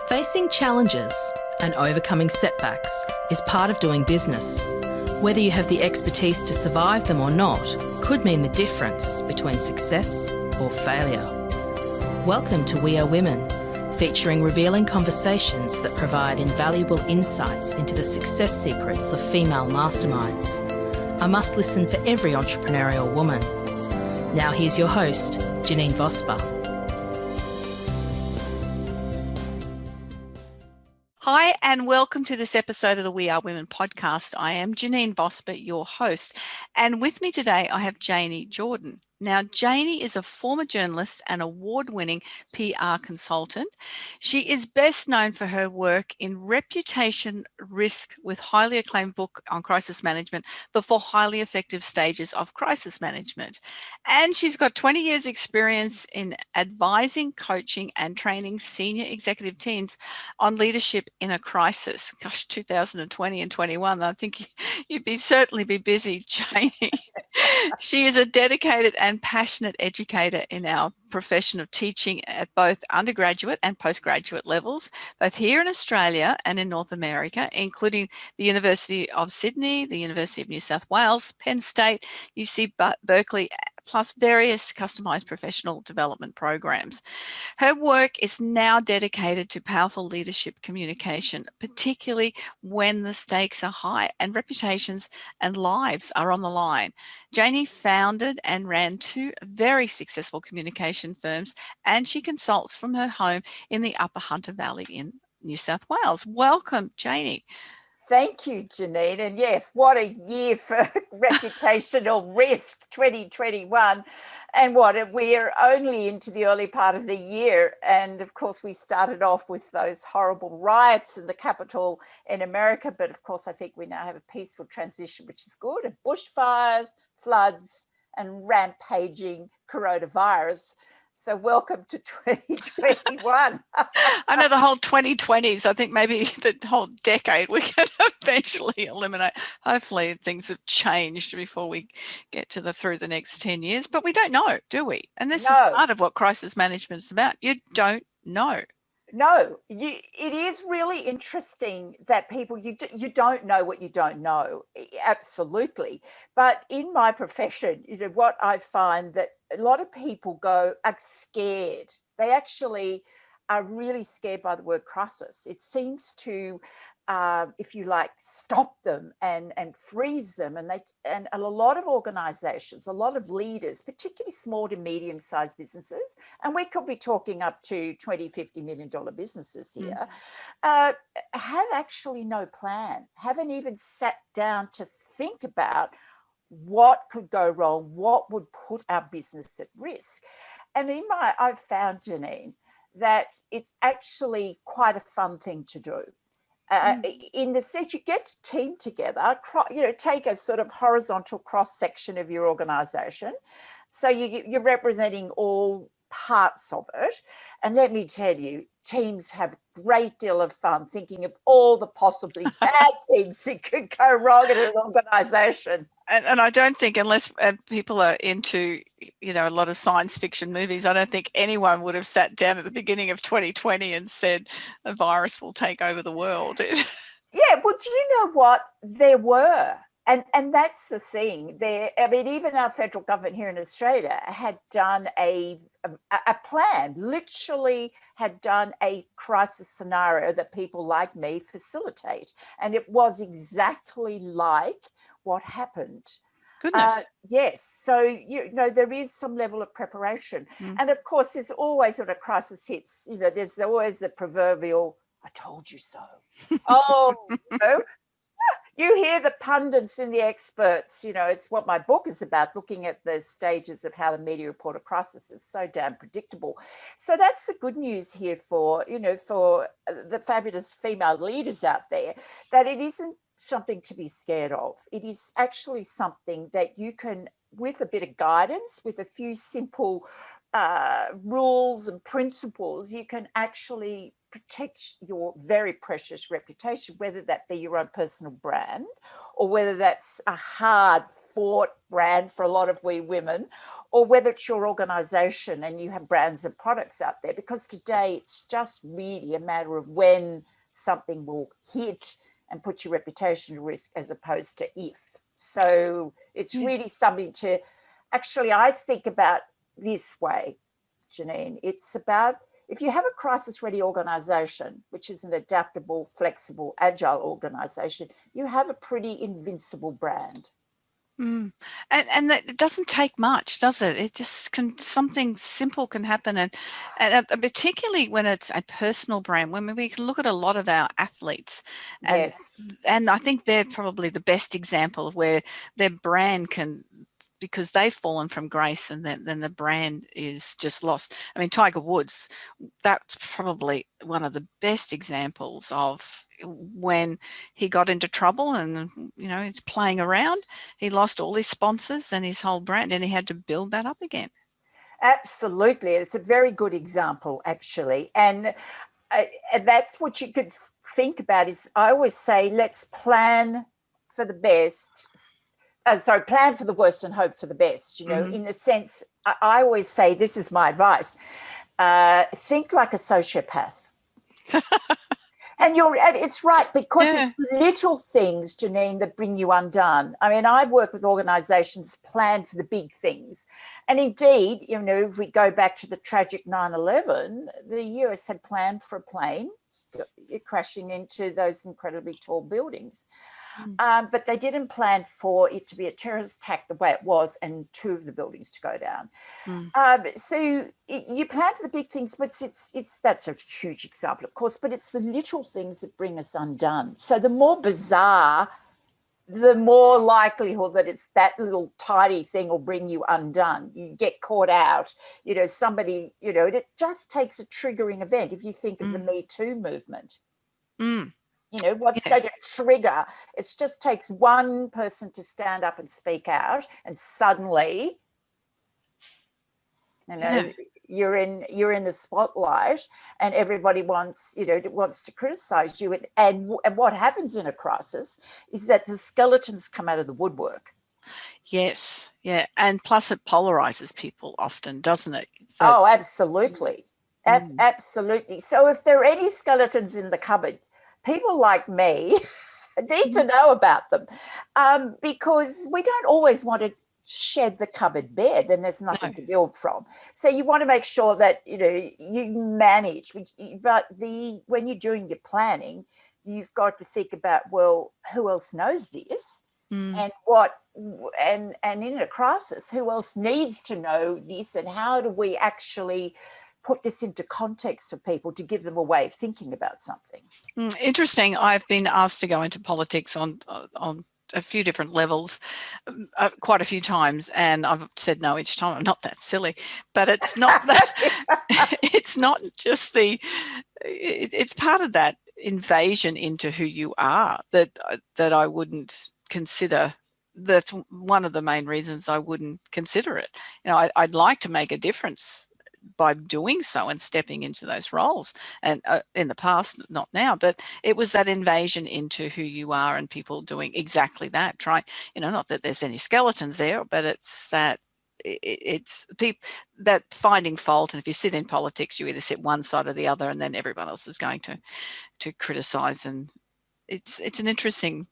Facing challenges and overcoming setbacks is part of doing business. Whether you have the expertise to survive them or not could mean the difference between success or failure. Welcome to We Are Women, featuring revealing conversations that provide invaluable insights into the success secrets of female masterminds. A must listen for every entrepreneurial woman. Now here's your host, Janeen Vosper. Hi, and welcome to this episode of the We Are Women podcast. I am Janeen Vosper, your host, and with me today I have Janie Jordan. Now, Janie is a former journalist and award-winning PR consultant. She is best known for her work in reputation risk with highly acclaimed book on crisis management, The 4 Highly Effective Stages of Crisis Management. And she's got 20 years experience in advising, coaching, and training senior executive teams on leadership in a crisis. Gosh, 2020 and 21, I think you'd certainly be busy, Janie. She is a dedicated and passionate educator in our profession of teaching at both undergraduate and postgraduate levels, both here in Australia and in North America, including the University of Sydney, the University of New South Wales, Penn State, UC Berkeley, plus various customized professional development programs. Her work is now dedicated to powerful leadership communication, particularly when the stakes are high and reputations and lives are on the line. Janie founded and ran 2 very successful communication firms, and she consults from her home in the Upper Hunter Valley in New South Wales. Welcome, Janie. Thank you, Janine. And yes, what a year for reputational risk, 2021. And we're only into the early part of the year. And of course, we started off with those horrible riots in the capital in America. But of course, I think we now have a peaceful transition, which is good. And bushfires, floods, and rampaging coronavirus. So welcome to 2021. I know the whole 2020s, I think maybe the whole decade we can eventually eliminate. Hopefully things have changed before we get through the next 10 years, but we don't know, do we? And this is part of what crisis management is about. You don't know. No, it is really interesting that people, you don't know what you don't know, absolutely. But in my profession, what I find that a lot of people are scared. They actually are really scared by the word crisis. It seems to, if you like, stop them and freeze them. And a lot of organizations, a lot of leaders, particularly small to medium-sized businesses, and we could be talking up to $20, $50 million businesses here, have actually no plan, haven't even sat down to think about what could go wrong, what would put our business at risk. And I've found, Janine, that it's actually quite a fun thing to do. In the sense you get a team together, take a sort of horizontal cross section of your organization. So you're representing all parts of it. And let me tell you, teams have a great deal of fun thinking of all the possibly bad things that could go wrong in an organization. And I don't think, unless people are into, a lot of science fiction movies, I don't think anyone would have sat down at the beginning of 2020 and said a virus will take over the world. Yeah, well, do you know what? There were. And that's the thing. Even our federal government here in Australia had done a plan, literally had done a crisis scenario that people like me facilitate. And it was exactly like what happened. Goodness. Yes. So, there is some level of preparation. And of course, there's always when a crisis hits, there's always the proverbial, I told you so. You hear the pundits and the experts, it's what my book is about, looking at the stages of how the media report a crisis. It's so damn predictable. So that's the good news here for the fabulous female leaders out there, that it isn't something to be scared of. It is actually something that you can, with a bit of guidance, with a few simple rules and principles, you can actually protect your very precious reputation, whether that be your own personal brand or whether that's a hard fought brand for a lot of we women, or whether it's your organization and you have brands and products out there. Because today it's just really a matter of when something will hit and put your reputation at risk as opposed to if. So it's really something to actually, I think about this way, Janine. It's about, if you have a crisis-ready organisation, which is an adaptable, flexible, agile organisation, you have a pretty invincible brand. And that it doesn't take much, does it? It just can, something simple can happen, and particularly when it's a personal brand. When we can look at a lot of our athletes, and Yes. and I think they're probably the best example of where their brand can, because they've fallen from grace, and then the brand is just lost. I mean, Tiger Woods, that's probably one of the best examples of when he got into trouble and, you know, he's playing around, he lost all his sponsors and his whole brand, and he had to build that up again. Absolutely. It's a very good example, actually. And that's what you could think about is, I always say, let's plan for the best. Plan for the worst and hope for the best, you know, in the sense, I always say, this is my advice, think like a sociopath. And it's right, because it's the little things, Janine, that bring you undone. I mean, I've worked with organisations plan for the big things. And indeed, you know, if we go back to the tragic 9/11, the US had planned for a plane crashing into those incredibly tall buildings. But they didn't plan for it to be a terrorist attack the way it was and 2 of the buildings to go down. So you plan for the big things, but that's a huge example, of course, but it's the little things that bring us undone. So the more bizarre, the more likelihood that it's that little tiny thing will bring you undone. You get caught out, you know, somebody, you know, it just takes a triggering event. If you think of the Me Too movement. You know, what's going to trigger? It just takes one person to stand up and speak out, and suddenly, you know, you're in the spotlight, and everybody wants to criticize you. And what happens in a crisis is that the skeletons come out of the woodwork. Yes, yeah, and plus it polarizes people often, doesn't it? Oh, absolutely, absolutely. So if there are any skeletons in the cupboard, people like me need to know about them, because we don't always want to shed the cupboard bare, then there's nothing to build from. So you want to make sure that, you know, you manage, but when you're doing your planning, you've got to think about, well, who else knows this? And and in a crisis, who else needs to know this, and how do we actually put this into context for people to give them a way of thinking about something? Interesting. I've been asked to go into politics on a few different levels, quite a few times, and I've said no each time. I'm not that silly, but it's not that. It's not just it's part of that invasion into who you are that I wouldn't consider. That's one of the main reasons I wouldn't consider it. You know, I'd like to make a difference by doing so and stepping into those roles, and in the past, not now, but it was that invasion into who you are, and people doing exactly that, trying, you know, not that there's any skeletons there, but it's that it's people that finding fault. And if you sit in politics, you either sit one side or the other, and then everyone else is going to criticize. And it's an interesting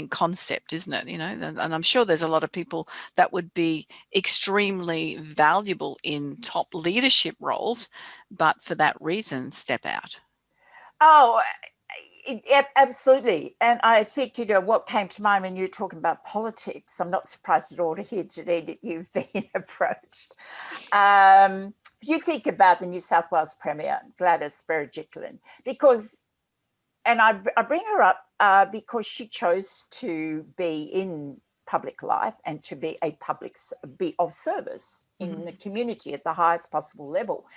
concept, isn't it? You know, and I'm sure there's a lot of people that would be extremely valuable in top leadership roles, but for that reason, step out. Oh, absolutely. And I think, you know, what came to mind when you were talking about politics, I'm not surprised at all to hear, Janine, that you've been approached. If you think about the New South Wales Premier, Gladys Berejiklian, because, and I bring her up because she chose to be in public life and to be be of service in the community at the highest possible level.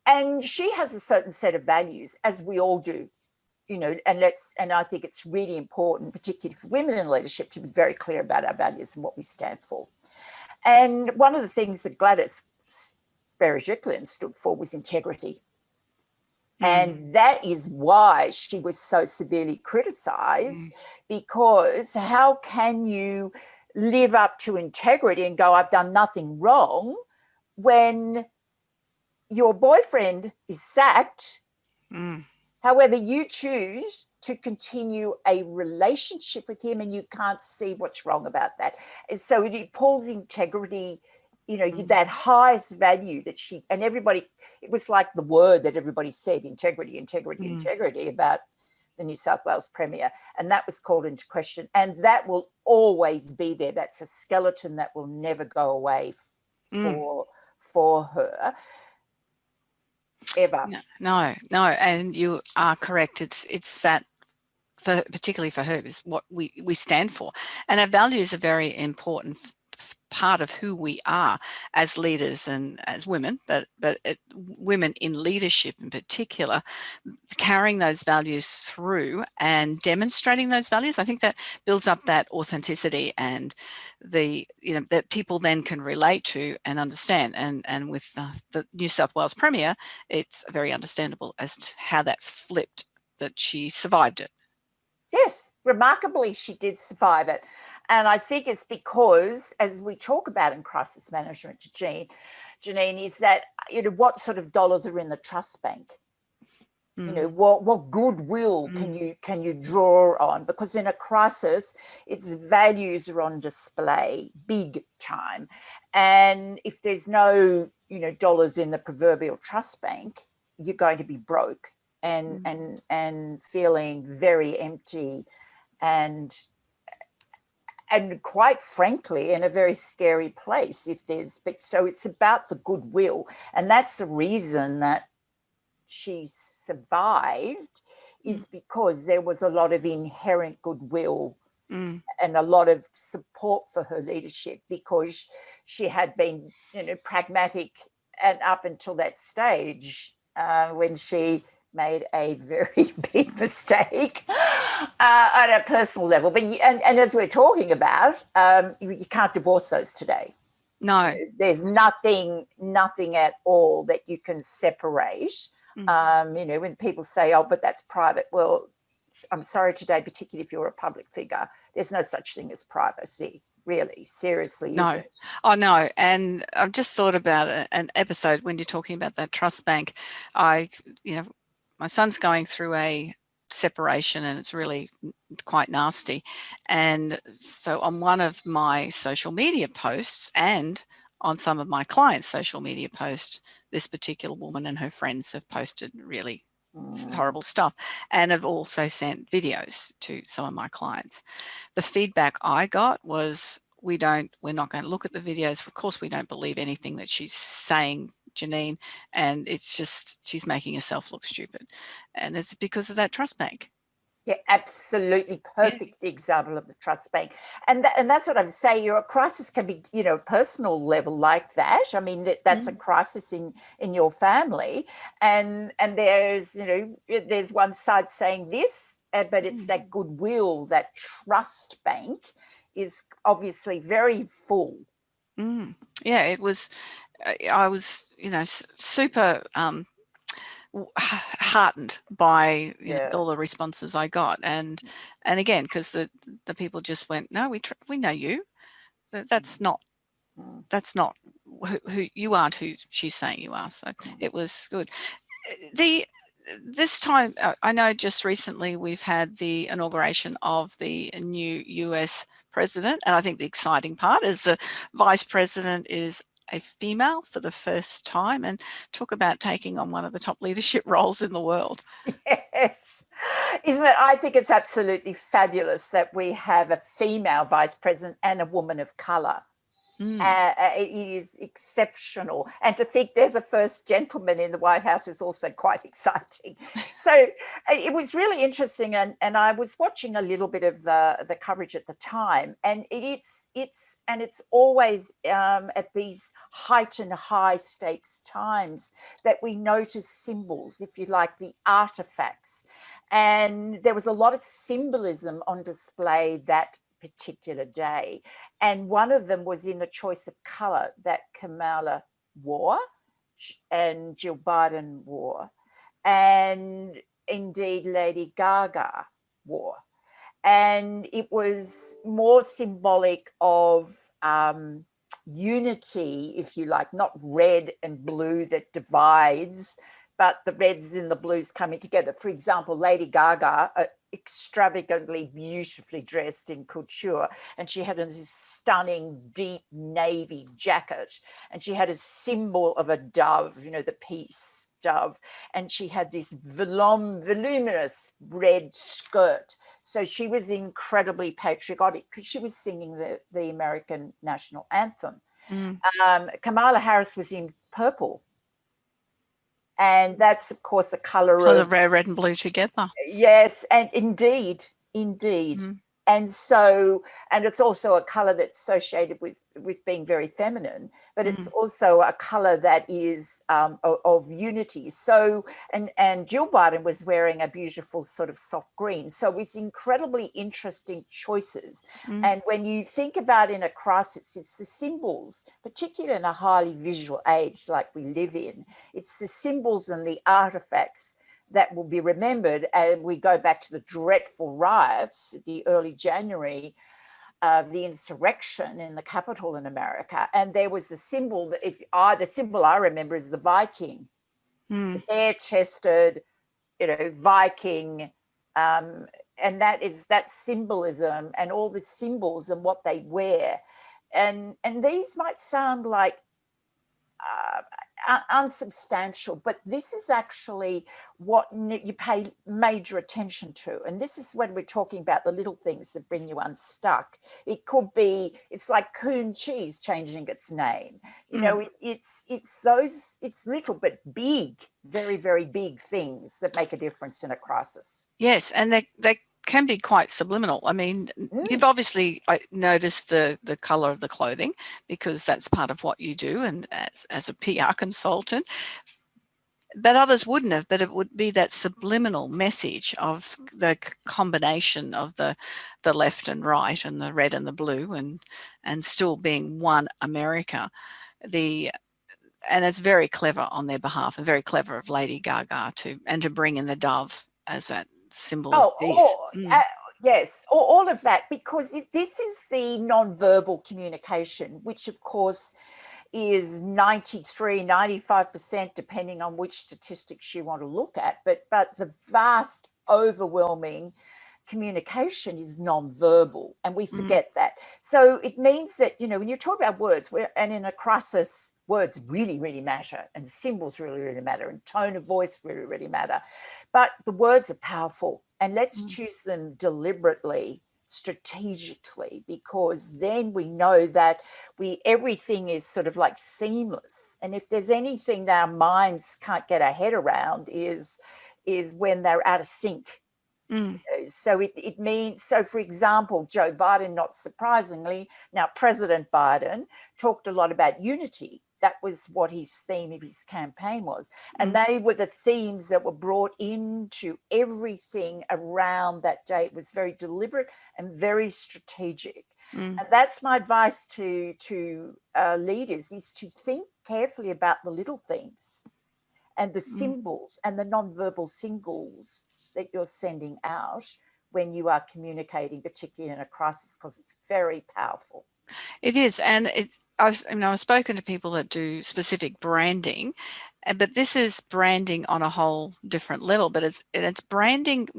And she has a certain set of values, as we all do, you know, and I think it's really important, particularly for women in leadership, to be very clear about our values and what we stand for. And one of the things that Gladys Berejiklian stood for was integrity. And that is why she was so severely criticized, because how can you live up to integrity and go, I've done nothing wrong, when your boyfriend is sacked, however you choose to continue a relationship with him, and you can't see what's wrong about that. And so it pulls integrity, that highest value that she, and everybody, it was like the word that everybody said, integrity, integrity, integrity, about the New South Wales Premier. And that was called into question. And that will always be there. That's a skeleton that will never go away for her. Ever. No. And you are correct. It's that, particularly for her, is what we stand for. And our values are very important part of who we are as leaders and as women, but women in leadership in particular, carrying those values through and demonstrating those values. I think that builds up that authenticity and that people then can relate to and understand. And with the New South Wales Premier, it's very understandable as to how that flipped, that she survived it. Yes, remarkably, she did survive it. And I think it's because, as we talk about in crisis management, Janine, is that, what sort of dollars are in the trust bank? What goodwill can you draw on? Because in a crisis, its values are on display big time. And if there's no, dollars in the proverbial trust bank, you're going to be broke and feeling very empty and quite frankly in a very scary place so it's about the goodwill, and that's the reason that she survived, is because there was a lot of inherent goodwill and a lot of support for her leadership, because she had been pragmatic, and up until that stage when she made a very big mistake on a personal level. But and as we're talking about, you can't divorce those today. No, there's nothing at all that you can separate. When people say, "Oh, but that's private," well, I'm sorry today, particularly if you're a public figure, there's no such thing as privacy. Really, seriously, no. is it? Oh, no. And I've just thought about an episode when you're talking about that trust bank. My son's going through a separation and it's really quite nasty. And so on one of my social media posts and on some of my clients' social media posts, this particular woman and her friends have posted really horrible stuff, and have also sent videos to some of my clients. The feedback I got was, we're not going to look at the videos. Of course, we don't believe anything that she's saying, Janine, and it's just, she's making herself look stupid. And it's because of that trust bank. Yeah, absolutely perfect example of the trust bank. And that's what I'm saying. Your crisis can be, a personal level like that. I mean, that's a crisis in your family. And there's, there's one side saying this, but it's that goodwill, that trust bank is obviously very full. Yeah, it was, I was, super heartened by all the responses I got, and again, because the people just went, no, we know you, that's not who you aren't, who she's saying you are. So it was good. This time, I know just recently we've had the inauguration of the new US president, and I think the exciting part is the vice president is a female for the first time, and talk about taking on one of the top leadership roles in the world. Yes. Isn't it? I think it's absolutely fabulous that we have a female vice president and a woman of colour. It is exceptional. And to think there's a first gentleman in the White House is also quite exciting. So it was really interesting. And I was watching a little bit of the coverage at the time. And it's always at these heightened high stakes times that we notice symbols, if you like, the artifacts. And there was a lot of symbolism on display that particular day, and one of them was in the choice of color that Kamala wore and Jill Biden wore, and indeed Lady Gaga wore. And it was more symbolic of unity, if you like, not red and blue that divides, but the reds and the blues coming together. For example, Lady Gaga, extravagantly, beautifully dressed in couture, and she had this stunning deep navy jacket, and she had a symbol of a dove, you know, the peace dove, and she had this voluminous red skirt. So she was incredibly patriotic because she was singing the American national anthem. Kamala Harris was in purple. And that's, of course, a colour So of... the red and blue together. Yes, and indeed. And so, and it's also a colour that's associated with being very feminine, but it's also a colour that is of unity. So, and Jill Biden was wearing a beautiful sort of soft green. So it's incredibly interesting choices. And when you think about in a crisis, it's the symbols, particularly in a highly visual age like we live in, it's the symbols and the artefacts that will be remembered. And we go back to the dreadful riots, the early January, the insurrection in the Capitol in America. And there was the symbol that the symbol I remember is the Viking, the bare-chested, you know, Viking. And that is that symbolism and all the symbols and what they wear. And these might sound like unsubstantial, but this is actually what you pay major attention to. And this is when we're talking about the little things that bring you unstuck. It could be, it's like Coon cheese changing its name. You know, it's little but big, very, very big things that make a difference in a crisis. Yes, and they can be quite subliminal. I mean, you've obviously noticed the color of the clothing because that's part of what you do, and as a PR consultant. But others wouldn't have. But it would be that subliminal message of the combination of the left and right, and the red and the blue, and still being one America. And it's very clever on their behalf, and very clever of Lady Gaga to bring in the dove as that symbol of peace. Yes, all of that, because this is the non-verbal communication, which of course is 95% depending on which statistics you want to look at, but the vast overwhelming communication is non-verbal, and we forget that. So it means that, you know, when you talk about words, and in a crisis, words really, really matter, and symbols really, really matter, and tone of voice really, really matter. But the words are powerful, and let's choose them deliberately, strategically, because then we know that everything is sort of like seamless. And if there's anything that our minds can't get our head around is when they're out of sync. So it means, so for example, Joe Biden, not surprisingly, now President Biden talked a lot about unity. That was what his theme of his campaign was. And they were the themes that were brought into everything around that day. It was very deliberate and very strategic. And that's my advice to leaders, is to think carefully about the little things and the symbols and the nonverbal signals that you're sending out when you are communicating, particularly in a crisis, because it's very powerful. It is, and I've spoken to people that do specific branding, but this is branding on a whole different level. But it's branding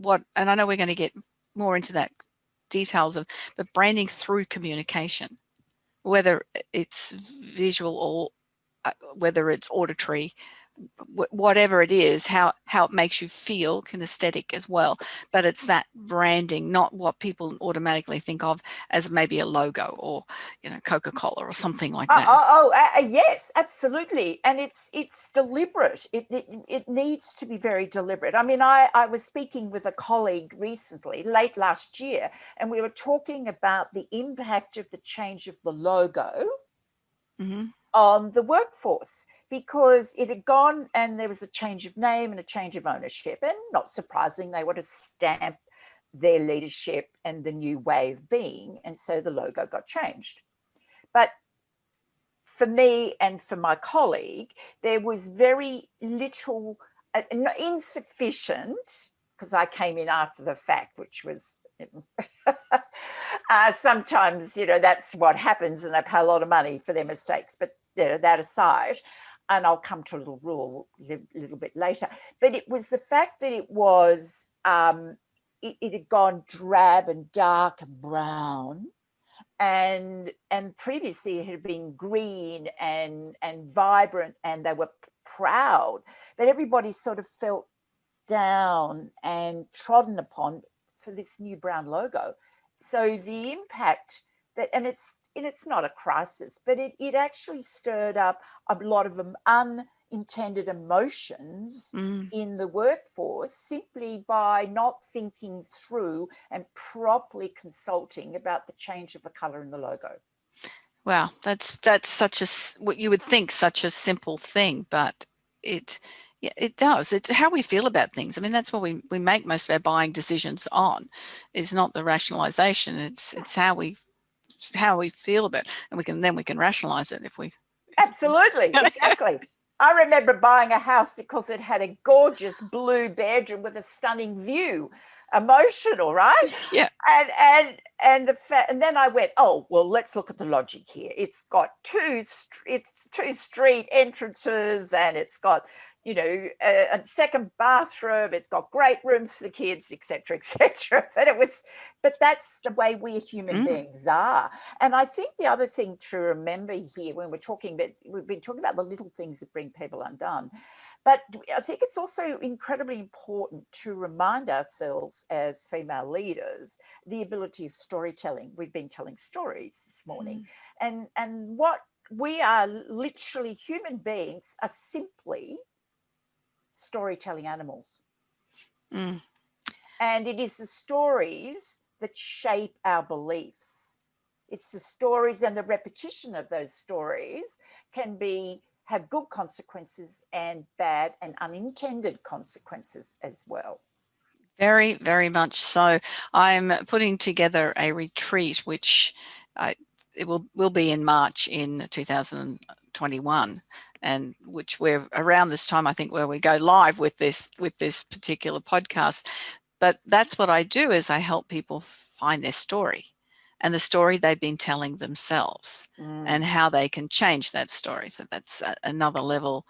and I know we're going to get more into that details of, but branding through communication, whether it's visual or whether it's auditory, whatever it is, how it makes you feel, kinesthetic as well. But it's that branding, not what people automatically think of as maybe a logo or, you know, Coca-Cola or something like that. Yes, absolutely. And it's deliberate. It needs to be very deliberate. I mean, I was speaking with a colleague recently, late last year, and we were talking about the impact of the change of the logo on the workforce, because it had gone and there was a change of name and a change of ownership, and not surprising, they want to stamp their leadership and the new way of being, and so the logo got changed. But for me and for my colleague, there was very little, insufficient, because I came in after the fact, which was sometimes, that's what happens, and they pay a lot of money for their mistakes. But that aside, and I'll come to a little bit later, but it was the fact that it was, it had gone drab and dark and brown, and previously it had been green and vibrant, and they were proud, but everybody sort of felt down and trodden upon for this new brown logo. So the impact that, and it's not a crisis, but it actually stirred up a lot of unintended emotions in the workforce, simply by not thinking through and properly consulting about the change of the color in the logo. Wow, that's such what you would think such a simple thing, but it does. It's how we feel about things. I mean, that's what we make most of our buying decisions on, is not the rationalization. It's how we feel about it, and we can rationalize it if we. Absolutely, exactly. I remember buying a house because it had a gorgeous blue bedroom with a stunning view. Emotional, right? Yeah. And then I went, oh well, let's look at the logic here. It's got two street entrances, and it's got a second bathroom. It's got great rooms for the kids, etc., etc. But that's the way we human beings are. And I think the other thing to remember here, when we've been talking about the little things that bring people undone, but I think it's also incredibly important to remind ourselves as female leaders the ability of storytelling. We've been telling stories this morning, and what we are, literally human beings are simply storytelling animals. And it is the stories that shape our beliefs. It's the stories, and the repetition of those stories can have good consequences and bad and unintended consequences as well. Very, very much so. I'm putting together a retreat, which it will be in March in 2021, and which we're around this time, I think, where we go live with this particular podcast. But that's what I do, is I help people find their story and the story they've been telling themselves and how they can change that story. So that's another level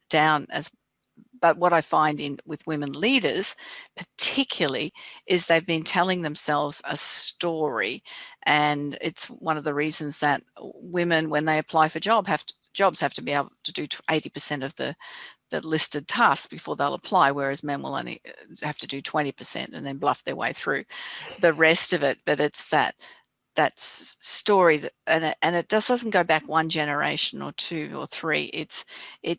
down. But what I find with women leaders particularly is they've been telling themselves a story, and it's one of the reasons that women, when they apply for jobs, have to be able to do 80% of the listed tasks before they'll apply, whereas men will only have to do 20% and then bluff their way through the rest of it. But it's that story and it just doesn't go back one generation or two or three. It's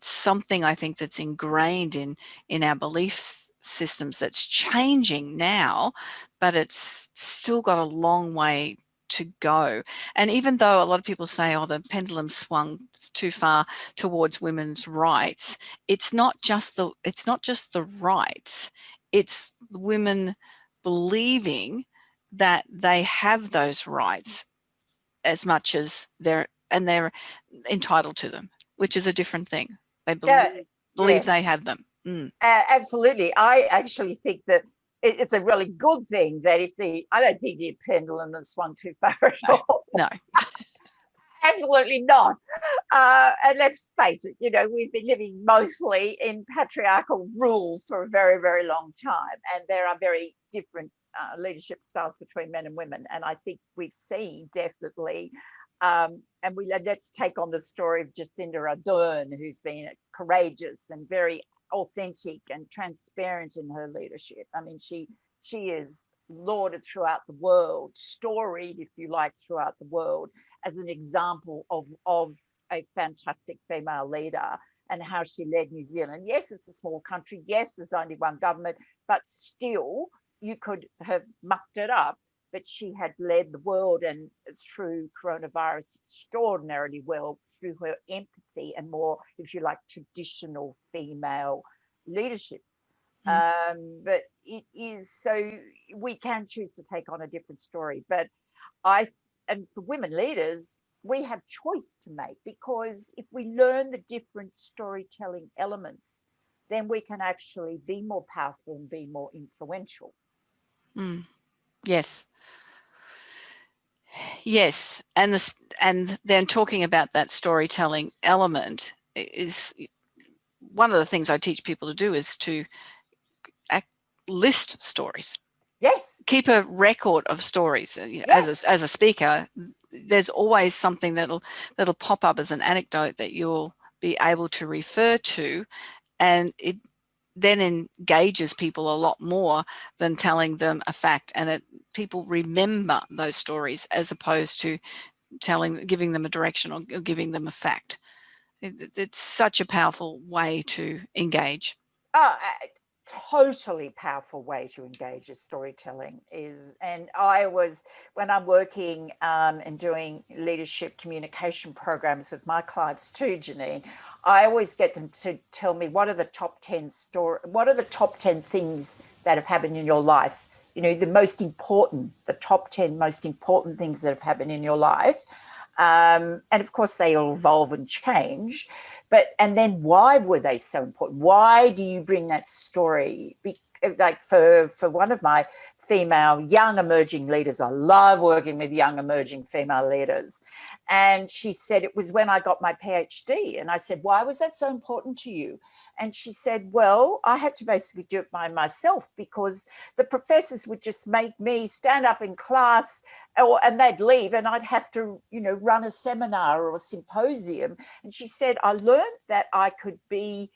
something, I think, that's ingrained in our belief systems, that's changing now, but it's still got a long way to go. And even though a lot of people say, oh, the pendulum swung too far towards women's rights, it's not just the rights, it's women believing that they have those rights as much as they're entitled to them, which is a different thing. They believe they have them. Absolutely. I actually think that it's a really good thing that I don't think the pendulum has swung too far at all. No. Absolutely not. And let's face it, we've been living mostly in patriarchal rule for a very, very long time, and there are very different leadership styles between men and women. And I think we've seen definitely, and let's take on the story of Jacinda Ardern, who's been courageous and very authentic and transparent in her leadership. I mean, she is lauded throughout the world, storied, if you like, throughout the world as an example of a fantastic female leader, and how she led New Zealand. Yes, it's a small country. Yes, there's only one government, but still you could have mucked it up. But she had led the world, and through coronavirus, extraordinarily well, through her empathy and more, if you like, traditional female leadership. But it is, so we can choose to take on a different story. But and for women leaders, we have choice to make, because if we learn the different storytelling elements, then we can actually be more powerful and be more influential. Yes. Yes. And then talking about that storytelling element is one of the things I teach people to do is to list stories. Yes. Keep a record of stories. Yes. As a speaker, there's always something that'll pop up as an anecdote that you'll be able to refer to, and it then engages people a lot more than telling them a fact, and people remember those stories as opposed to giving them a direction or giving them a fact. It's such a powerful way to engage. Oh, totally powerful way to engage with storytelling is. And when I'm working and doing leadership communication programs with my clients too, Janine, I always get them to tell me what are the top 10 things that have happened in your life, the top 10 most important things that have happened in your life. And of course, they all evolve and change. And then why were they so important? Why do you bring that story? Like for one of my female young emerging leaders, I love working with young emerging female leaders. And she said, it was when I got my PhD. And I said, why was that so important to you? And she said, well, I had to basically do it by myself because the professors would just make me stand up in class and they'd leave and I'd have to, run a seminar or a symposium. And she said, I learned that I could be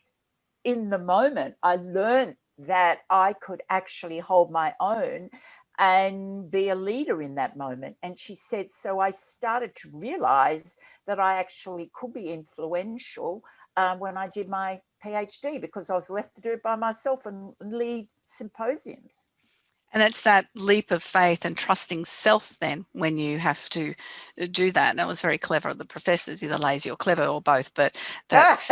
in the moment. I learned that I could actually hold my own and be a leader in that moment. And she said, so I started to realize that I actually could be influential when I did my PhD, because I was left to do it by myself and lead symposiums. And it's that leap of faith and trusting self then when you have to do that. And it was very clever of the professors, either lazy or clever or both, but that's...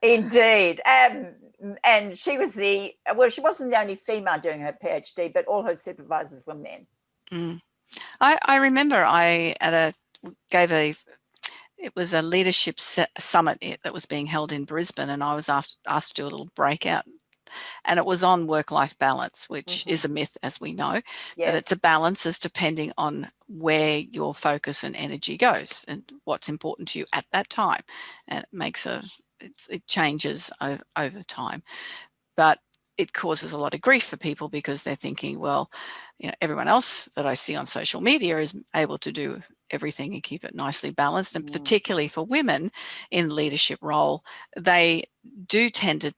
Indeed. And she wasn't the only female doing her PhD, but all her supervisors were men. I remember it was a leadership summit that was being held in Brisbane, and I was asked to do a little breakout, and it was on work-life balance, which is a myth, as we know. Yes. But it's a balance as depending on where your focus and energy goes and what's important to you at that time, and it changes over time. But it causes a lot of grief for people because they're thinking, well, everyone else that I see on social media is able to do everything and keep it nicely balanced. And particularly for women in leadership role, they do tend to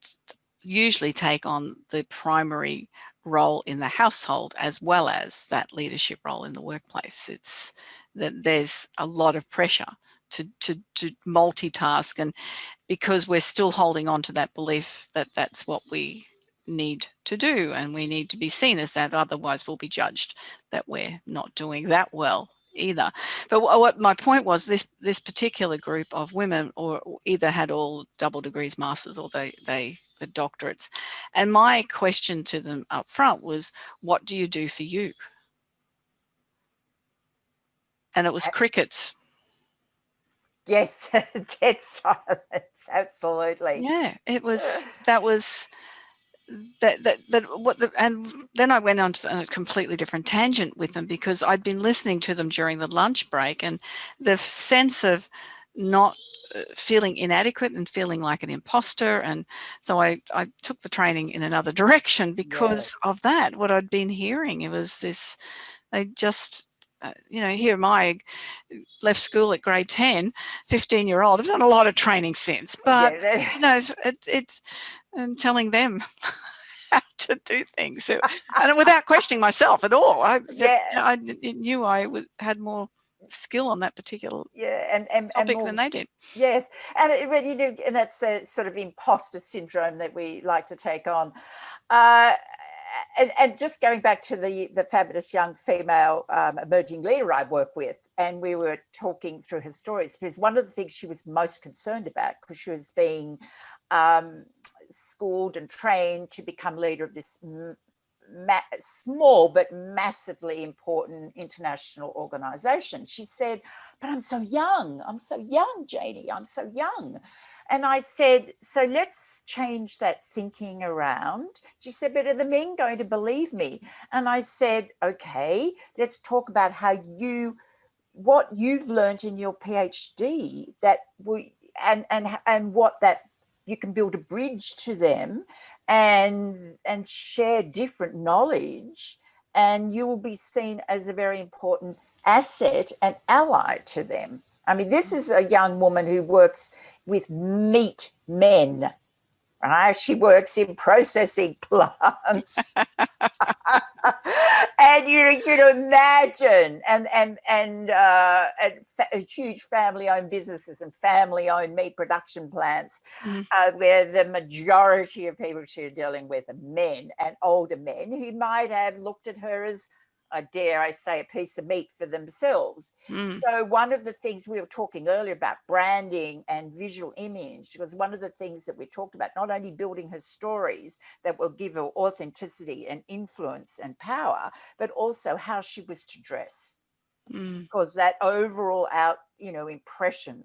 usually take on the primary role in the household as well as that leadership role in the workplace. It's that there's a lot of pressure to multitask, and because we're still holding on to that belief that that's what we need to do and we need to be seen as that, otherwise we'll be judged that we're not doing that well either. But what my point was, this particular group of women or either had all double degrees, masters, or they had doctorates, and my question to them up front was, what do you do for you? And it was crickets. Yes, dead silence, absolutely. Yeah, and then I went on to a completely different tangent with them because I'd been listening to them during the lunch break, and the sense of not feeling inadequate and feeling like an imposter. And so I took the training in another direction because of that, what I'd been hearing. It was this, they just, here am I, left school at grade 10, 15-year-old. I've done a lot of training since, but, it's and telling them how to do things. So, and without questioning myself at all. I knew I had more skill on that particular topic than they did. Yes, and and that's a sort of imposter syndrome that we like to take on. And just going back to the fabulous young female emerging leader I work with, and we were talking through her stories, because one of the things she was most concerned about, because she was being schooled and trained to become leader of this small but massively important international organization. She said, but I'm so young, Janie, I'm so young. And I said, so let's change that thinking around. She said, but are the men going to believe me? And I said, okay, let's talk about what you've learned in your PhD and what that you can build a bridge to them and share different knowledge, and you will be seen as a very important asset and ally to them. I mean, this is a young woman who works with meat men. Right? She works in processing plants. And you can imagine, and huge family-owned businesses and family-owned meat production plants, where the majority of people she's dealing with are men, and older men who might have looked at her as, dare I say, a piece of meat for themselves. So one of the things we were talking earlier about branding and visual image was one of the things that we talked about, not only building her stories that will give her authenticity and influence and power, but also how she was to dress. Because that overall impression,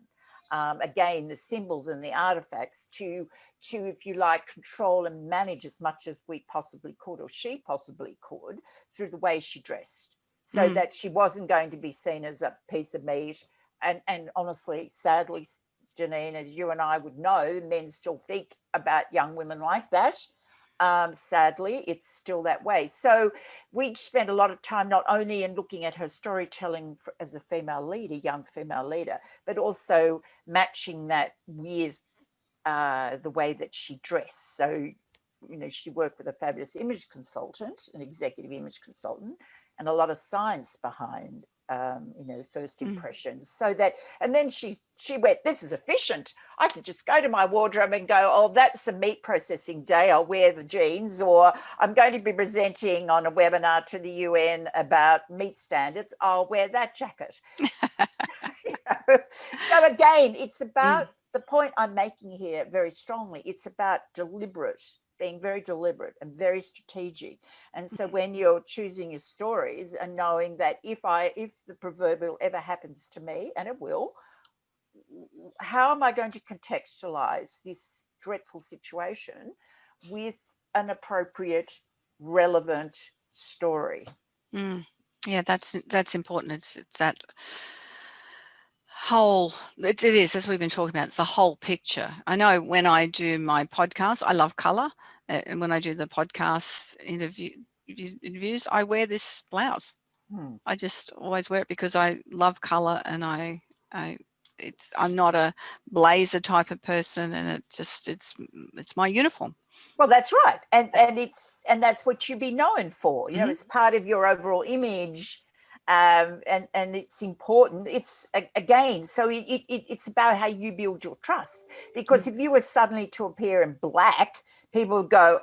again, the symbols and the artifacts to, if you like, control and manage as much as we possibly could, or she possibly could, through the way she dressed, so that she wasn't going to be seen as a piece of meat. And honestly, sadly, Janine, as you and I would know, men still think about young women like that. Sadly, it's still that way. So we spent a lot of time not only in looking at her storytelling as a female leader, young female leader, but also matching that with the way that she dressed. So, she worked with a fabulous image consultant, an executive image consultant, and a lot of science behind first impressions, so that, and then she went, this is efficient. I can just go to my wardrobe and go, oh, that's a meat processing day, I'll wear the jeans, or I'm going to be presenting on a webinar to the UN about meat standards, I'll wear that jacket. So again, it's about the point I'm making here very strongly. It's about being very deliberate and very strategic. And so when you're choosing your stories and knowing that if the proverbial ever happens to me, and it will, how am I going to contextualize this dreadful situation with an appropriate, relevant story? Yeah, that's important. It's that whole, it is, as we've been talking about, it's the whole picture. I know when I do my podcast, I love color, and when I do the podcast interviews, I wear this blouse. I just always wear it because I love color, and I'm not a blazer type of person, and it's my uniform. Well, that's right, and that's what you be known for. It's part of your overall image. And it's important. It's again, so it's about how you build your trust. Because if you were suddenly to appear in black, people would go,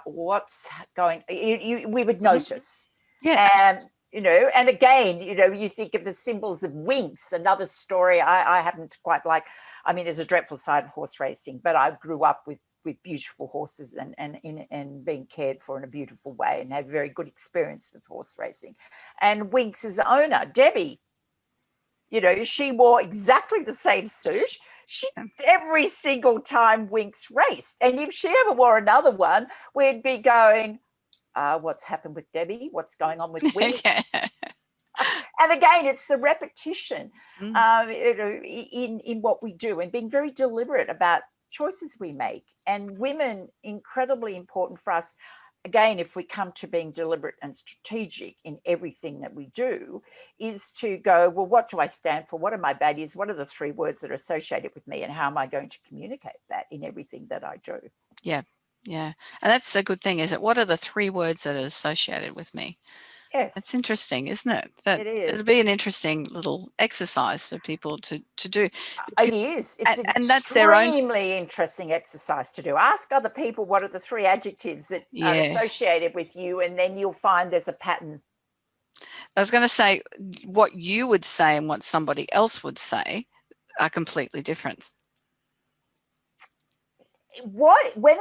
"What's going?" We would notice. Yeah. And again, you think of the symbols of Winx. Another story I happen to quite like. I mean, there's a dreadful side of horse racing, but I grew up with beautiful horses and being cared for in a beautiful way, and had very good experience with horse racing. And Winx's owner, Debbie, she wore exactly the same suit every single time Winx raced. And if she ever wore another one, we'd be going, what's happened with Debbie? What's going on with Winx? And again, it's the repetition in what we do, and being very deliberate about choices we make. And women, incredibly important for us, again, if we come to being deliberate and strategic in everything that we do, is to go, well, what do I stand for? What are my values? What are the 3 words that are associated with me? And how am I going to communicate that in everything that I do? Yeah. And that's a good thing, is it? What are the 3 words that are associated with me? Yes. It's interesting, isn't it? It is. It'll be an interesting little exercise for people to do. It is. It's an extremely interesting exercise to do. Ask other people what are the 3 adjectives that are associated with you, and then you'll find there's a pattern. I was going to say, what you would say and what somebody else would say are completely different. when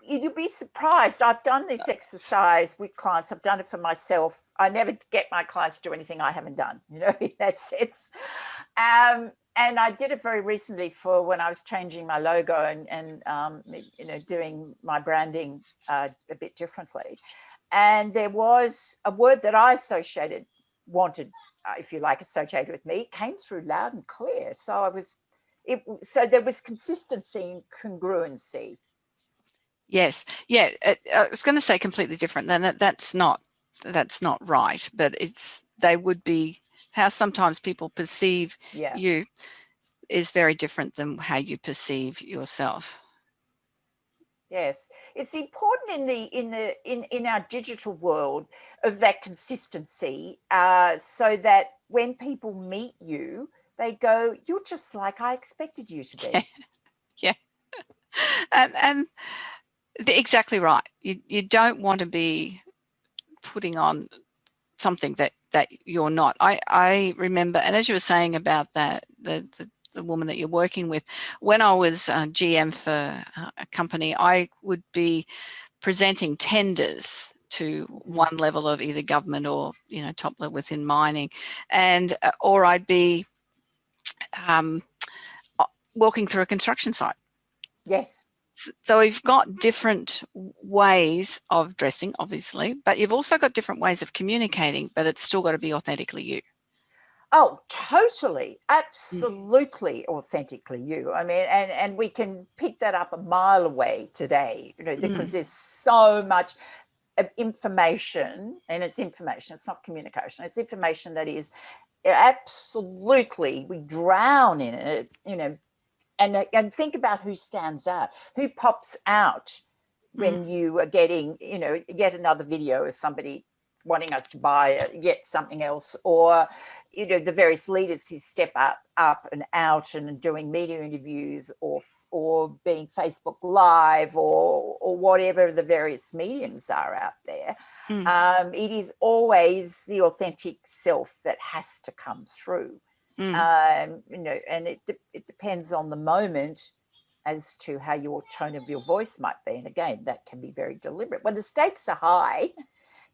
you'd be surprised. I've done this exercise with clients. I've done it for myself. I never get my clients to do anything I haven't done, in that sense. And I did it very recently for when I was changing my logo and doing my branding a bit differently. And there was a word that I wanted, if you like, associated with me, came through loud and clear. So so there was consistency and congruency. Yes. Yeah. I was going to say completely different. Then that's not right. But they would be how sometimes people perceive you is very different than how you perceive yourself. Yes, it's important in our digital world of that consistency, so that when people meet you, they go, "You're just like I expected you to be." Yeah. And exactly right. You don't want to be putting on something that you're not. I remember, and as you were saying about that, the woman that you're working with, when I was GM for a company, I would be presenting tenders to one level of either government or top level within mining, and or I'd be walking through a construction site. Yes. So we've got different ways of dressing, obviously, but you've also got different ways of communicating, but it's still got to be authentically you. Oh, totally, absolutely authentically you. I mean, and we can pick that up a mile away today, because there's so much information, and it's information, it's not communication, it's information that is absolutely, we drown in it, and think about who stands out, who pops out when you are getting, yet another video of somebody wanting us to buy yet something else, or the various leaders who step up and out and doing media interviews, or being Facebook Live, or whatever the various mediums are out there. It is always the authentic self that has to come through. And it depends on the moment as to how your tone of your voice might be. And again, that can be very deliberate. When the stakes are high,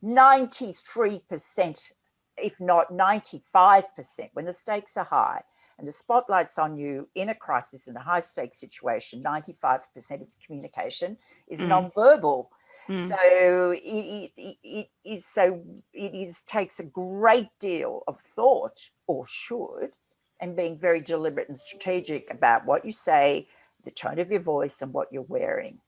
93%, if not 95%, when the stakes are high and the spotlight's on you in a crisis, in a high stakes situation, 95% of the communication is nonverbal. So it takes a great deal of thought, or should, and being very deliberate and strategic about what you say, the tone of your voice, and what you're wearing.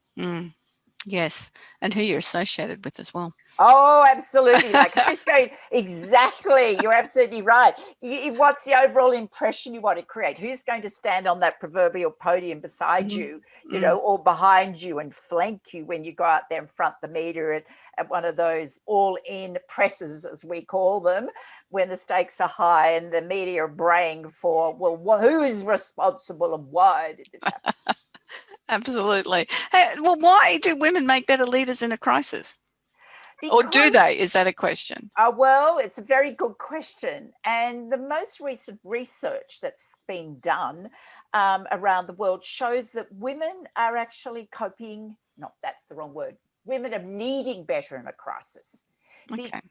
Yes, and who you're associated with as well. Oh, absolutely. Like, who's going, exactly. You're absolutely right. What's the overall impression you want to create? Who's going to stand on that proverbial podium beside you, or behind you and flank you when you go out there and front the media at one of those all-in presses, as we call them, when the stakes are high and the media are braying for, well, who is responsible and why did this happen? Absolutely. Well, why do women make better leaders in a crisis? Or do they? Is that a question? Well, it's a very good question. And the most recent research that's been done around the world shows that women are actually coping, no, that's the wrong word. Women are leading better in a crisis. Okay.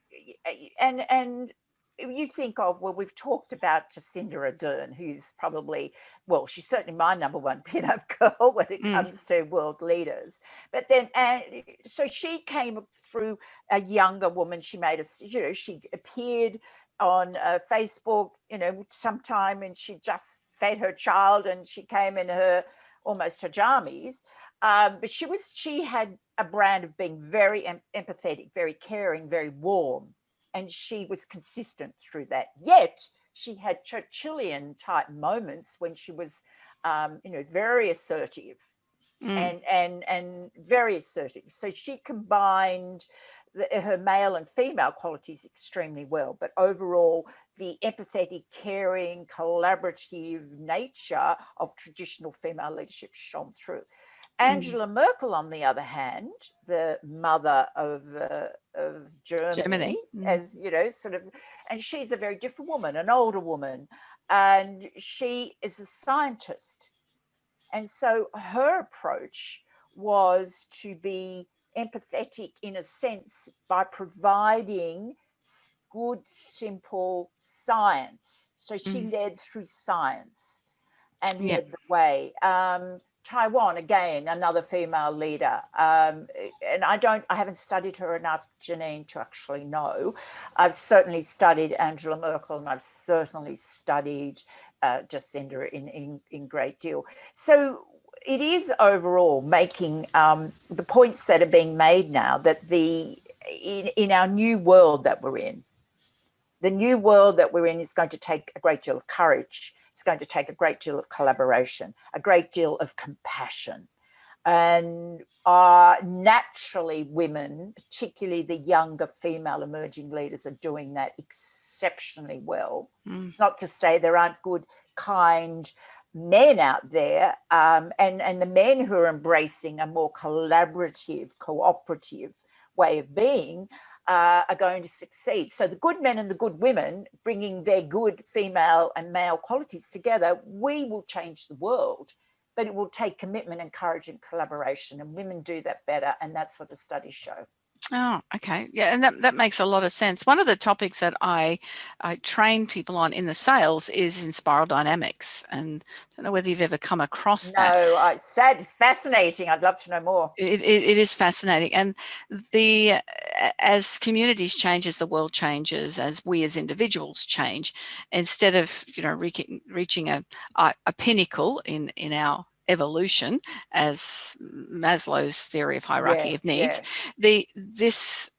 And you think of, well, we've talked about Jacinda Ardern, who's probably, well, she's certainly my number one pin-up girl when it comes to world leaders. But then, so she came through a younger woman. She made she appeared on Facebook, sometime, and she just fed her child, and she came in her almost her jammies. But she had a brand of being very empathetic, very caring, very warm. And she was consistent through that. Yet she had Churchillian type moments when she was, very assertive and very assertive. So she combined her male and female qualities extremely well. But overall, the empathetic, caring, collaborative nature of traditional female leadership shone through. Angela Merkel, on the other hand, the mother of Germany, as and she's a very different woman, an older woman, and she is a scientist. And so her approach was to be empathetic in a sense by providing good, simple science. So she led through science and Yeah. led the way. Taiwan, again, another female leader. And I haven't studied her enough, Janine, to actually know. I've certainly studied Angela Merkel, and I've certainly studied Jacinda in great deal. So it is overall making the points that are being made now that in our new world that we're in, the new world that we're in is going to take a great deal of courage. It's going to take a great deal of collaboration, a great deal of compassion. And naturally, women, particularly the younger female emerging leaders, are doing that exceptionally well. It's not to say there aren't good, kind men out there, and the men who are embracing a more collaborative, cooperative way of being are going to succeed. So the good men and the good women, bringing their good female and male qualities together, we will change the world. But it will take commitment and courage and collaboration, and women do that better, and that's what the studies show. Oh, okay. Yeah, and that makes a lot of sense. One of the topics that I train people on in the sales is in spiral dynamics, and I don't know whether you've ever come across that. No, fascinating. I'd love to know more. It is fascinating, and as communities change, as the world changes, as we as individuals change, instead of reaching a pinnacle in our evolution, as Maslow's theory of hierarchy of needs, this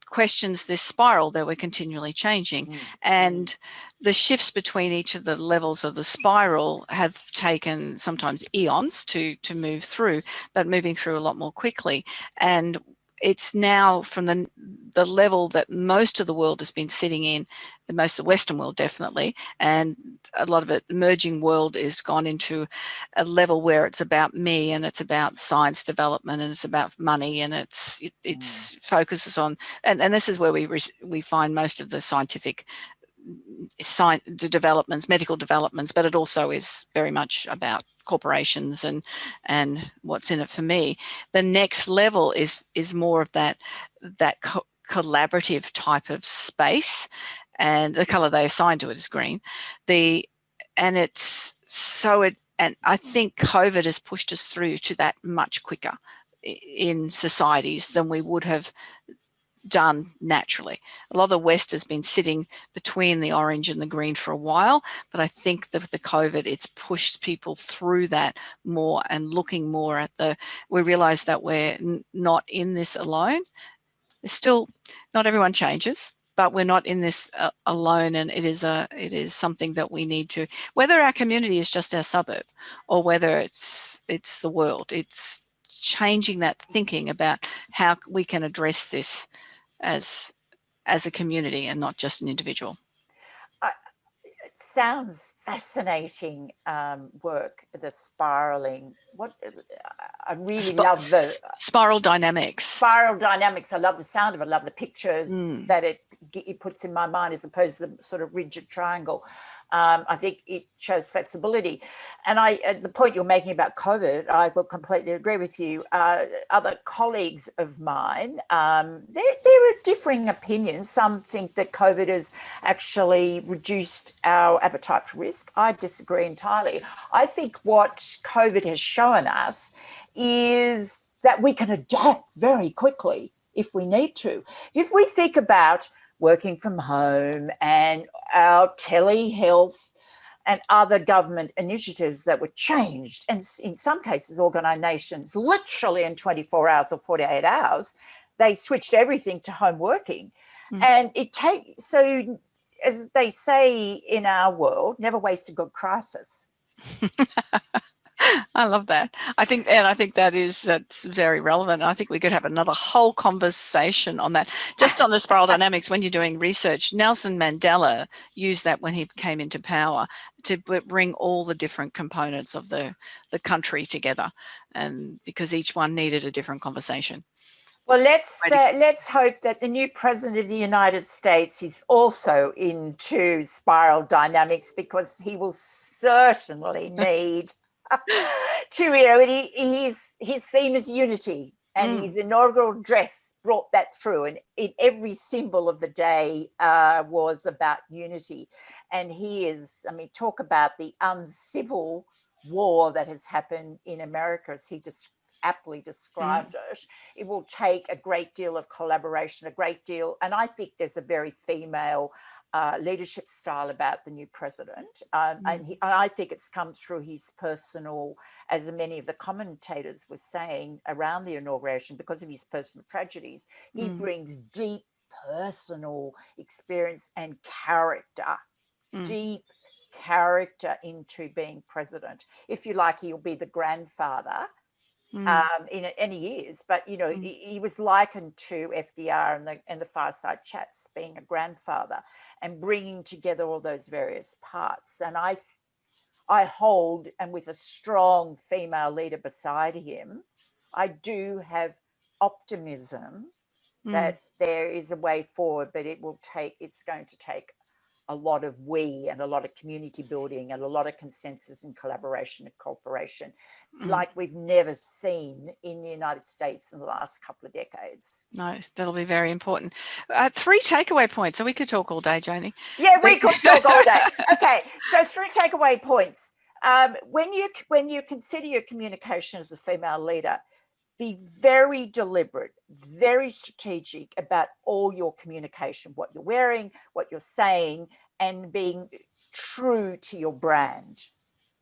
questions this spiral that we're continually changing, and the shifts between each of the levels of the spiral have taken sometimes eons to move through, but moving through a lot more quickly. And it's now from the level that most of the world has been sitting in, most of the Western world definitely, and a lot of it, emerging world, is gone into a level where it's about me, and it's about science development, and it's about money, and it's focuses on, and this is where we find most of the scientific developments, medical developments, but it also is very much about corporations and what's in it for me. The next level is more of that collaborative type of space, and the color they assign to it is green. And I think COVID has pushed us through to that much quicker in societies than we would have done naturally. A lot of the West has been sitting between the orange and the green for a while, but I think that with the COVID, it's pushed people through that more and looking more at we realize that we're not in this alone. It's still, not everyone changes, but we're not in this alone, and it is something that we need to, whether our community is just our suburb or whether it's the world, it's changing that thinking about how we can address this as a community and not just an individual. It sounds fascinating work, the spiraling. I really love the spiral dynamics. Spiral dynamics. I love the sound of it. I love the pictures that it puts in my mind, as opposed to the sort of rigid triangle. I think it shows flexibility. And the point you're making about COVID, I will completely agree with you. Other colleagues of mine, there are differing opinions. Some think that COVID has actually reduced our appetite for risk. I disagree entirely. I think what COVID has shown us is that we can adapt very quickly if we need to. If we think about working from home and our telehealth and other government initiatives that were changed, and in some cases organisations literally in 24 hours or 48 hours, they switched everything to home working. And so as they say in our world, never waste a good crisis. I love that. I think that's very relevant. I think we could have another whole conversation on that. Just on the spiral dynamics, when you're doing research, Nelson Mandela used that when he came into power to bring all the different components of the country together, and because each one needed a different conversation. Well, let's hope that the new president of the United States is also into spiral dynamics, because he will certainly need to, and his theme is unity, and his inaugural address brought that through, and every symbol of the day was about unity. And talk about the uncivil war that has happened in America, as he just aptly described it. It will take a great deal of collaboration, and I think there's a very female leadership style about the new president. And I think it's come through his personal, as many of the commentators were saying around the inauguration, because of his personal tragedies. He brings deep personal experience and character, deep character into being president. If you like, he'll be the grandfather. And he is, but he was likened to FDR and the Fireside Chats, being a grandfather and bringing together all those various parts. And I hold, and with a strong female leader beside him, I do have optimism that there is a way forward, but it's going to take a lot of and a lot of community building and a lot of consensus and collaboration and cooperation like we've never seen in the United States in the last couple of decades. No, that'll be very important. 3 takeaway points. So we could talk all day, Janie. Yeah, we could talk all day. Okay, so 3 takeaway points. When you consider your communication as a female leader, be very deliberate, very strategic about all your communication, what you're wearing, what you're saying, and being true to your brand.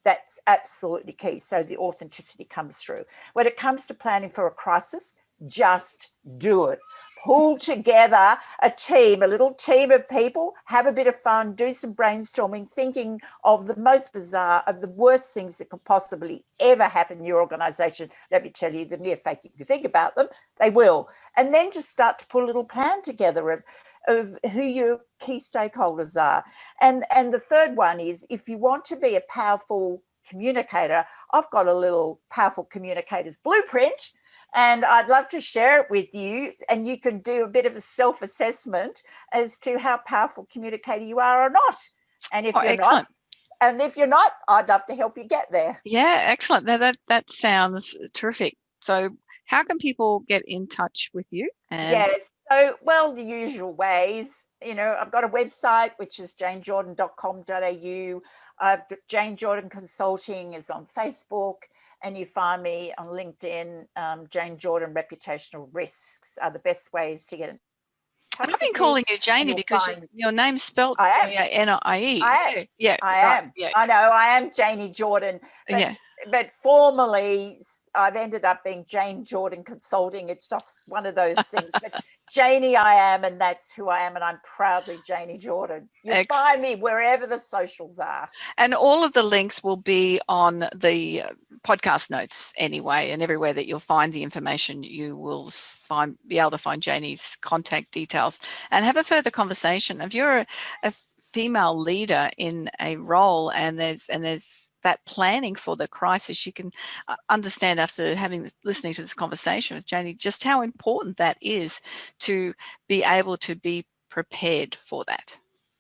That's absolutely key. So the authenticity comes through. When it comes to planning for a crisis, just do it. Pull together a little team of people, have a bit of fun, do some brainstorming, thinking of the most bizarre, of the worst things that could possibly ever happen in your organization. Let me tell you, the mere fact you can think about them, they will. And then just start to put a little plan together of who your key stakeholders are. And the third one is, if you want to be a powerful communicator, I've got a little powerful communicators blueprint, and I'd love to share it with you, and you can do a bit of a self-assessment as to how powerful communicator you are or not. And if you're not, I'd love to help you get there. Yeah, excellent. Now that sounds terrific. So how can people get in touch with you? Yes, so, well, the usual ways. I've got a website, which is janejordan.com.au. Jane Jordan Consulting is on Facebook, and you find me on LinkedIn. Jane Jordan Reputational Risks are the best ways to get in touch. I've been calling you Janie because your name's spelled N-I-E. I am. Yeah. I know, I am Janie Jordan. But formally, I've ended up being Jane Jordan Consulting. It's just one of those things. But Janie, I am, and that's who I am, and I'm proudly Janie Jordan. You find me wherever the socials are. And all of the links will be on the podcast notes anyway, and everywhere that you'll find the information, you will be able to find Janie's contact details and have a further conversation. If you're a female leader in a role and there's that planning for the crisis, you can understand after listening to this conversation with Janie just how important that is to be able to be prepared for that.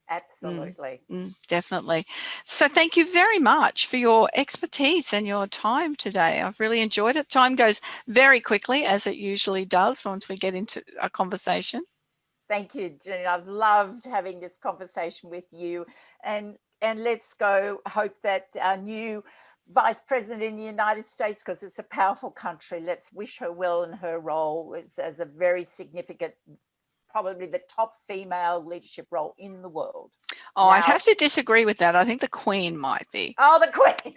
Absolutely. Definitely. So thank you very much for your expertise and your time today. I've really enjoyed it. Time goes very quickly, as it usually does once we get into a conversation. Thank you, Janine. I've loved having this conversation with you, and let's go hope that our new Vice President in the United States, because it's a powerful country, let's wish her well in her role as a very significant, probably the top female leadership role in the world. Oh, I'd have to disagree with that. I think the Queen might be. Oh, the Queen.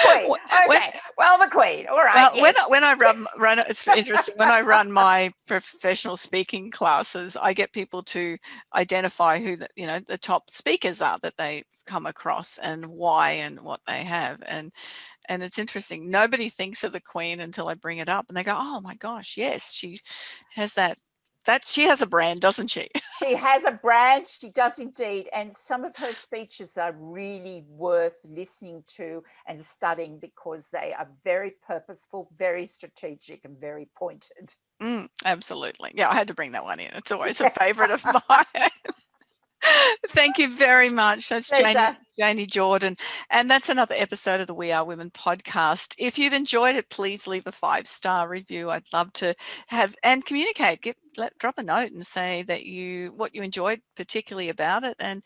Queen. Okay. Well, the Queen. All right. Well, yes. when I run, it's interesting. When I run my professional speaking classes, I get people to identify who the top speakers are that they come across and why and what they have. And it's interesting. Nobody thinks of the Queen until I bring it up, and they go, "Oh my gosh, yes, she has that." She has a brand, doesn't she? She has a brand. She does indeed. And some of her speeches are really worth listening to and studying because they are very purposeful, very strategic, and very pointed. Absolutely. Yeah, I had to bring that one in. It's always a favorite of mine. Thank you very much. That's Pleasure. Janie Jordan. And that's another episode of the We Are Women podcast. If you've enjoyed it, please leave a 5-star review. I'd love to have and communicate. Drop a note and say that what you enjoyed particularly about it, and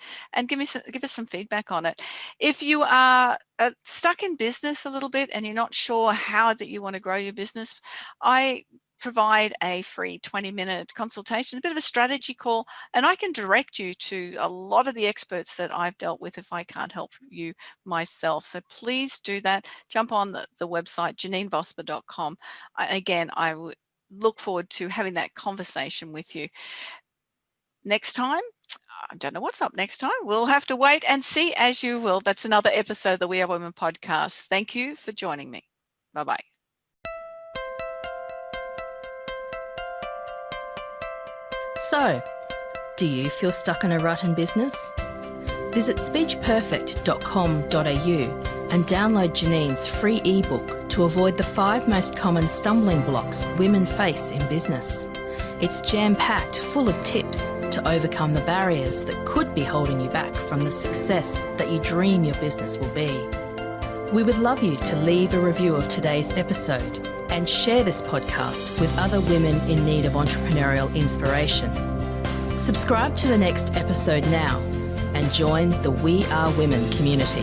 give us some feedback on it. If you are stuck in business a little bit and you're not sure how that you want to grow your business, I provide a free 20-minute consultation, a bit of a strategy call, and I can direct you to a lot of the experts that I've dealt with if I can't help you myself. So please do that. Jump on the website, janeenvosper.com. Again, I would look forward to having that conversation with you. Next time, I don't know what's up next time. We'll have to wait and see, as you will. That's another episode of the We Are Women podcast. Thank you for joining me. Bye-bye. So, do you feel stuck in a rut in business? Visit speechperfect.com.au and download Janeen's free ebook to avoid the 5 most common stumbling blocks women face in business. It's jam-packed full of tips to overcome the barriers that could be holding you back from the success that you dream your business will be. We would love you to leave a review of today's episode and share this podcast with other women in need of entrepreneurial inspiration. Subscribe to the next episode now and join the We Are Women community.